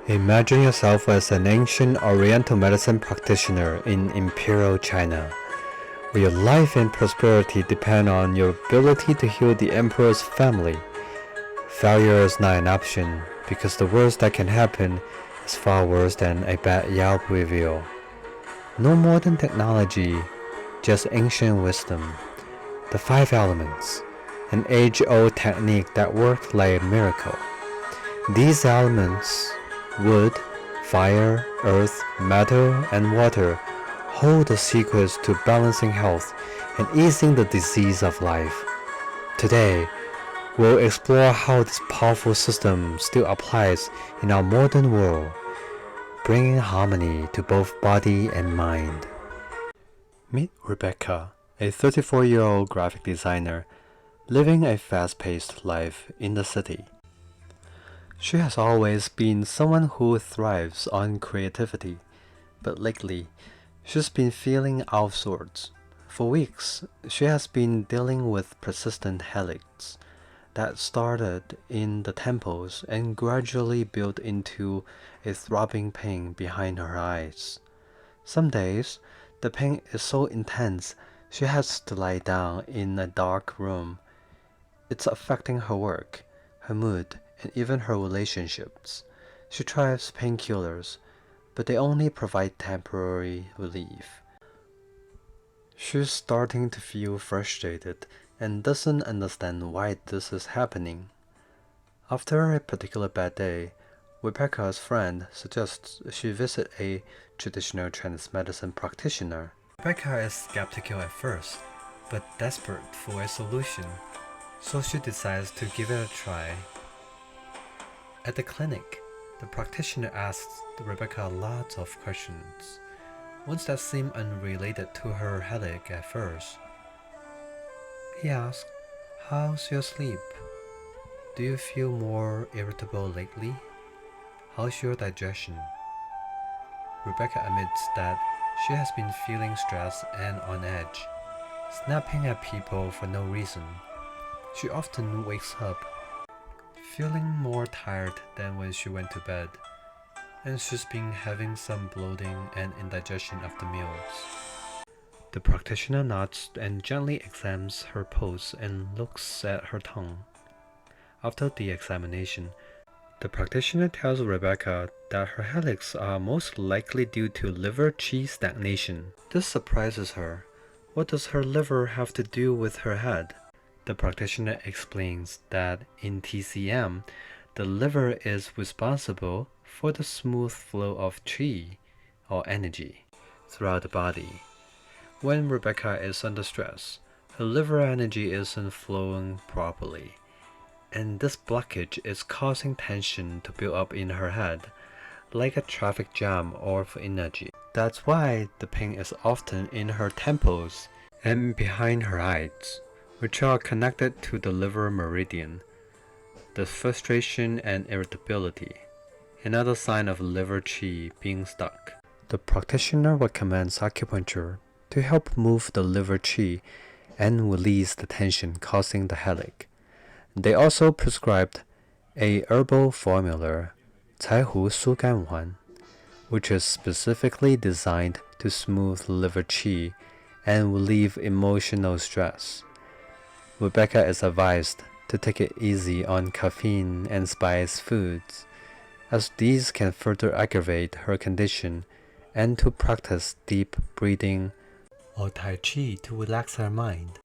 Imagine yourself as an ancient Oriental medicine practitioner in Imperial China, where your life and prosperity depend on your ability to heal the emperor's family. Failure is not an option, because the worst that can happen is far worse than a bad Yelp review. No modern technology, just ancient wisdom. The Five Elements, an age-old technique that worked like a miracle. These elements, wood, fire, earth, metal, and water, hold the secrets to balancing health and easing the disease of life. Today, we'll explore how this powerful system still applies in our modern world, bringing harmony to both body and mind. Meet Rebecca, a 34-year-old graphic designer living a fast-paced life in the city. She has always been someone who thrives on creativity, but lately, she's been feeling out of sorts. For weeks, she has been dealing with persistent headaches that started in the temples and gradually built into a throbbing pain behind her eyes. Some days, the pain is so intense she has to lie down in a dark room. It's affecting her work, her mood, and even her relationships. She tries painkillers, but they only provide temporary relief. She's starting to feel frustrated and doesn't understand why this is happening. After a particular bad day, Rebecca's friend suggests she visit a traditional Chinese medicine practitioner. Rebecca is skeptical at first, but desperate for a solution, so she decides to give it a try. At the clinic, the practitioner asks Rebecca lots of questions, ones that seem unrelated to her headache at first. He asks, "How's your sleep? Do you feel more irritable lately? How's your digestion?" Rebecca admits that she has been feeling stressed and on edge, snapping at people for no reason. She often wakes up feeling more tired than when she went to bed, and she's been having some bloating and indigestion after meals. The practitioner nods and gently examines her pulse and looks at her tongue. After the examination, the practitioner tells Rebecca that her headaches are most likely due to liver qi stagnation. This surprises her. What does her liver have to do with her head? The practitioner explains that in TCM, the liver is responsible for the smooth flow of qi, or energy, throughout the body. When Rebecca is under stress, her liver energy isn't flowing properly, and this blockage is causing tension to build up in her head, like a traffic jam of energy. That's why the pain is often in her temples and behind her eyes, which are connected to the liver meridian. The frustration and irritability, another sign of liver qi being stuck. The practitioner recommends acupuncture to help move the liver qi and release the tension causing the headache. They also prescribed a herbal formula, 柴胡疏肝丸, which is specifically designed to smooth liver qi and relieve emotional stress. Rebecca is advised to take it easy on caffeine and spiced foods, as these can further aggravate her condition, and to practice deep breathing or Tai Chi to relax her mind.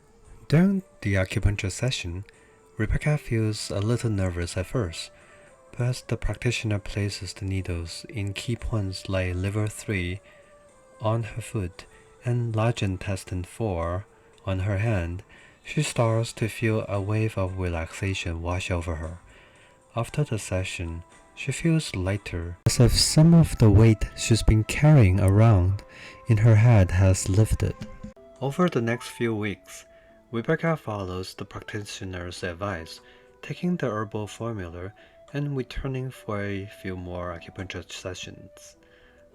During the acupuncture session, Rebecca feels a little nervous at first, but as the practitioner places the needles in key points like liver 3 on her foot and large intestine 4 on her hand, she starts to feel a wave of relaxation wash over her. After the session, she feels lighter, as if some of the weight she's been carrying around in her head has lifted. Over the next few weeks, Rebecca follows the practitioner's advice, taking the herbal formula and returning for a few more acupuncture sessions.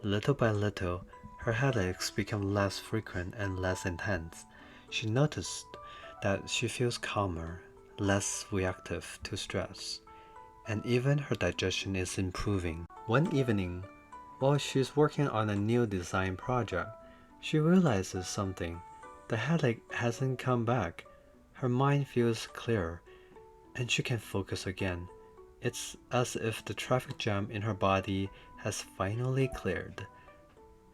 Little by little, her headaches become less frequent and less intense. She noticed that she feels calmer, less reactive to stress, and even her digestion is improving. One evening, while she's working on a new design project, she realizes something. The headache hasn't come back. Her mind feels clearer, and she can focus again. It's as if the traffic jam in her body has finally cleared,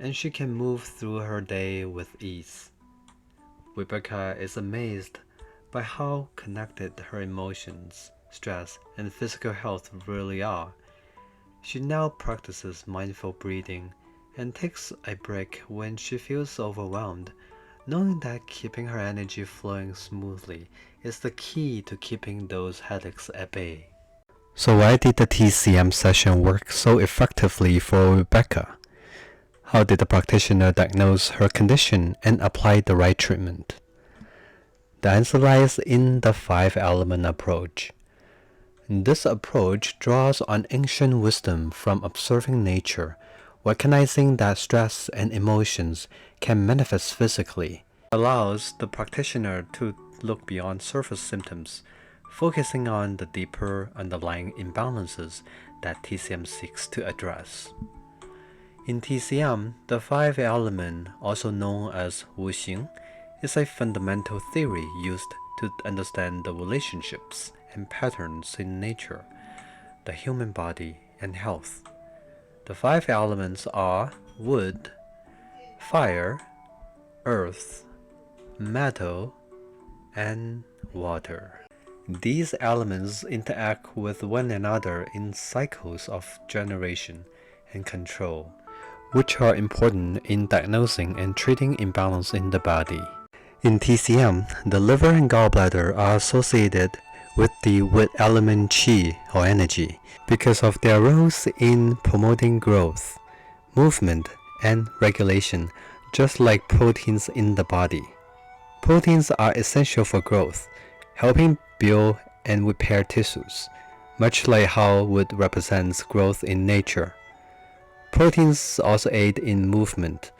and she can move through her day with ease. Rebecca is amazed by how connected her emotions, stress, and physical health really are. She now practices mindful breathing and takes a break when she feels overwhelmed, knowing that keeping her energy flowing smoothly is the key to keeping those headaches at bay. So why did the TCM session work so effectively for Rebecca? How did the practitioner diagnose her condition and apply the right treatment? The answer lies in the five-element approach. This approach draws on ancient wisdom from observing nature, recognizing that stress and emotions can manifest physically. It allows the practitioner to look beyond surface symptoms, focusing on the deeper underlying imbalances that TCM seeks to address. In TCM, the five element, also known as Wuxing, is a fundamental theory used to understand the relationships and patterns in nature, the human body, and health. The five elements are wood, fire, earth, metal, and water. These elements interact with one another in cycles of generation and control, which are important in diagnosing and treating imbalance in the body. In TCM, the liver and gallbladder are associated with the wood element qi or energy because of their roles in promoting growth, movement, and regulation, just like proteins in the body. Proteins are essential for growth, helping build and repair tissues, much like how wood represents growth in nature. Proteins also aid in movement,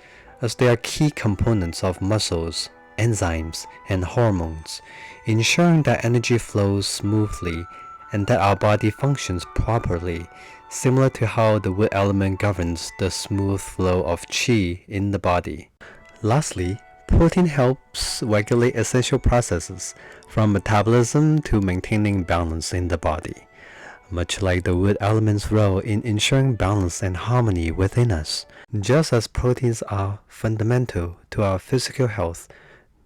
as they are key components of muscles, enzymes, and hormones, ensuring that energy flows smoothly and that our body functions properly, similar to how the wood element governs the smooth flow of qi in the body. Lastly, protein helps regulate essential processes, from metabolism to maintaining balance in the body, much like the wood element's role in ensuring balance and harmony within us. Just as proteins are fundamental to our physical health,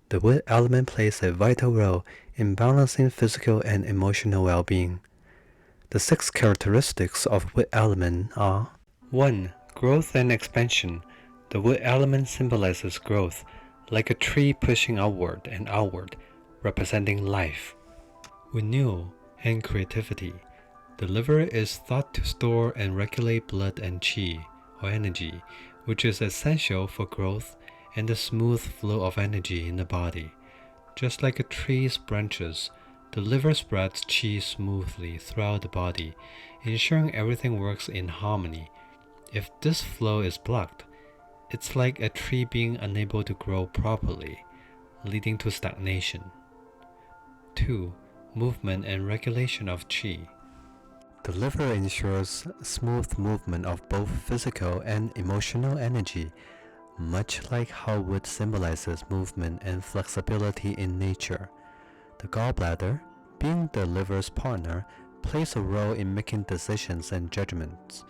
the wood element plays a vital role in balancing physical and emotional well-being. The 6 characteristics of wood element are: 1. Growth and expansion. The wood element symbolizes growth, like a tree pushing outward and outward, representing life. Renewal and creativity. The liver is thought to store and regulate blood and qi, or energy, which is essential for growth and the smooth flow of energy in the body. Just like a tree's branches, the liver spreads qi smoothly throughout the body, ensuring everything works in harmony. If this flow is blocked, it's like a tree being unable to grow properly, leading to stagnation. 2. Movement and regulation of qi. The liver ensures smooth movement of both physical and emotional energy, much like how wood symbolizes movement and flexibility in nature. The gallbladder, being the liver's partner, plays a role in making decisions and judgments,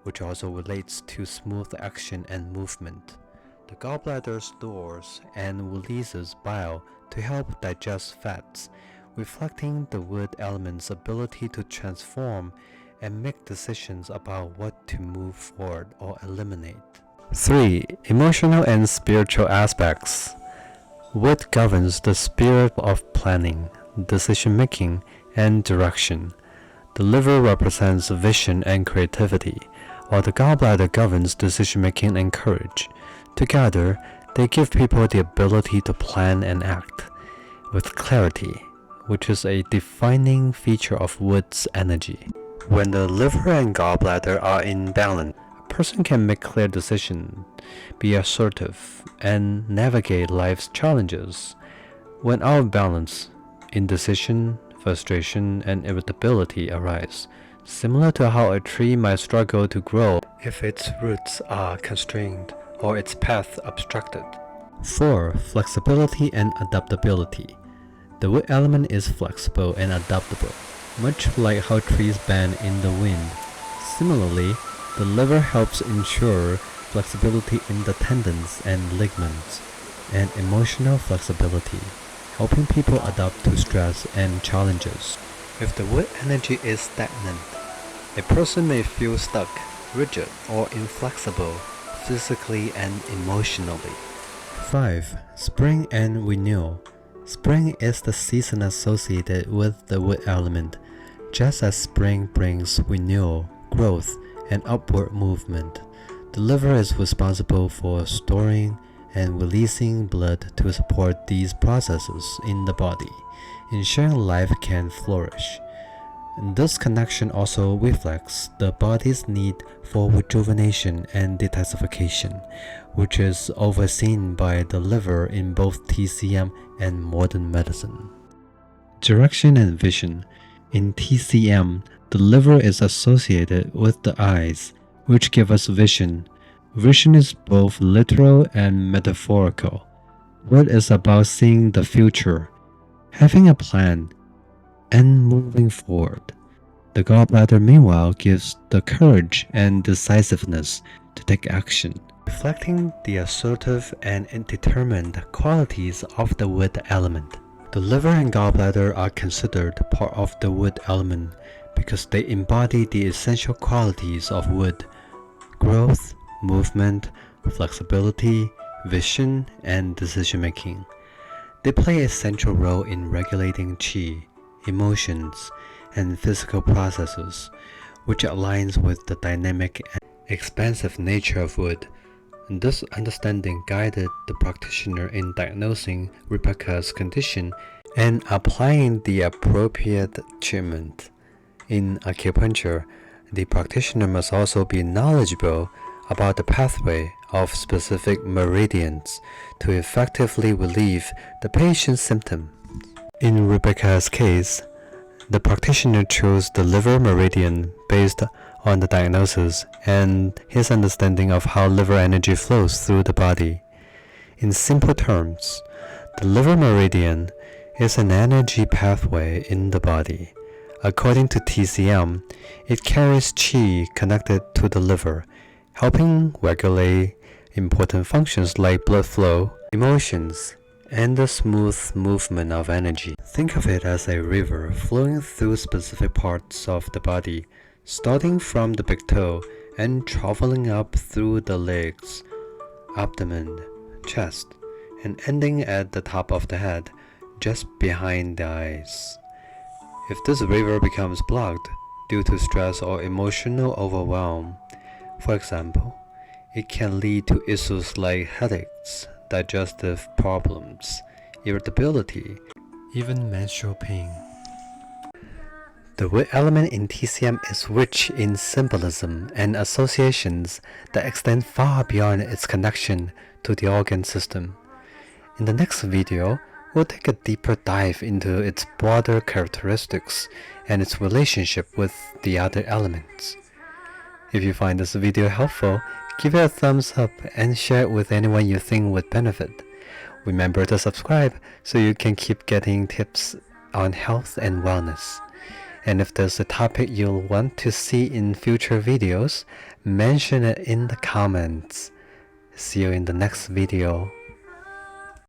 which also relates to smooth action and movement. The gallbladder stores and releases bile to help digest fats, reflecting the wood element's ability to transform and make decisions about what to move forward or eliminate. 3. Emotional and spiritual aspects. Wood governs the spirit of planning, decision-making, and direction. The liver represents vision and creativity, while the gallbladder governs decision-making and courage. Together, they give people the ability to plan and act with clarity, which is a defining feature of wood's energy. When the liver and gallbladder are in balance, a person can make clear decisions, be assertive, and navigate life's challenges. When out of balance, indecision, frustration, and irritability arise, similar to how a tree might struggle to grow if its roots are constrained or its path obstructed. 4. Flexibility and adaptability. The wood element is flexible and adaptable, much like how trees bend in the wind. Similarly, the liver helps ensure flexibility in the tendons and ligaments, and emotional flexibility, helping people adapt to stress and challenges. If the wood energy is stagnant, a person may feel stuck, rigid, or inflexible physically and emotionally. 5. Spring and renewal. Spring is the season associated with the wood element, just as spring brings renewal, growth, and upward movement. The liver is responsible for storing and releasing blood to support these processes in the body, ensuring life can flourish. And this connection also reflects the body's need for rejuvenation and detoxification, which is overseen by the liver in both TCM and modern medicine. Direction and vision. In TCM, the liver is associated with the eyes, which give us vision. Vision is both literal and metaphorical. What is about seeing the future, having a plan, and moving forward. The gallbladder, meanwhile, gives the courage and decisiveness to take action, reflecting the assertive and determined qualities of the wood element. The liver and gallbladder are considered part of the wood element because they embody the essential qualities of wood: growth, movement, flexibility, vision, and decision-making. They play a central role in regulating qi, emotions, and physical processes, which aligns with the dynamic and expansive nature of wood. And this understanding guided the practitioner in diagnosing Rebecca's condition and applying the appropriate treatment. In acupuncture, the practitioner must also be knowledgeable about the pathway of specific meridians to effectively relieve the patient's symptoms. In Rebecca's case, the practitioner chose the liver meridian based on the diagnosis and his understanding of how liver energy flows through the body. In simple terms, the liver meridian is an energy pathway in the body. According to TCM, it carries qi connected to the liver, helping regulate important functions like blood flow, emotions, and the smooth movement of energy. Think of it as a river flowing through specific parts of the body, starting from the big toe and traveling up through the legs, abdomen, chest, and ending at the top of the head, just behind the eyes. If this river becomes blocked due to stress or emotional overwhelm, for example, it can lead to issues like headaches, digestive problems, irritability, even menstrual pain. The wood element in TCM is rich in symbolism and associations that extend far beyond its connection to the organ system. In the next video, we'll take a deeper dive into its broader characteristics and its relationship with the other elements. If you find this video helpful, give it a thumbs up and share it with anyone you think would benefit. Remember to subscribe so you can keep getting tips on health and wellness. And if there's a topic you'll want to see in future videos, mention it in the comments. See you in the next video.